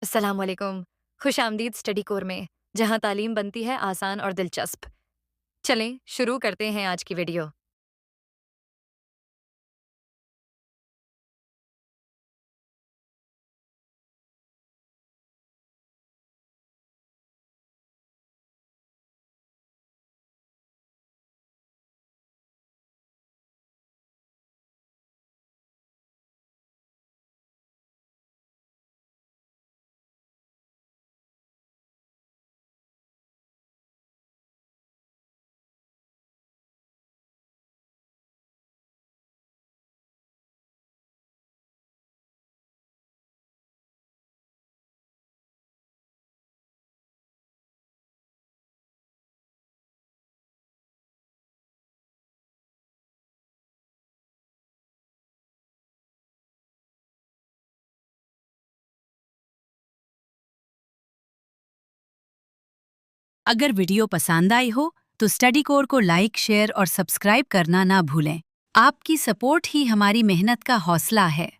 अस्सलाम वालेकुम। खुश आमदीद स्टडी कोर में, जहाँ तालीम बनती है आसान और दिलचस्प। चलें शुरू करते हैं आज की वीडियो। अगर वीडियो पसंद आई हो तो स्टडी कोर को लाइक, शेयर और सब्सक्राइब करना ना भूलें। आपकी सपोर्ट ही हमारी मेहनत का हौसला है।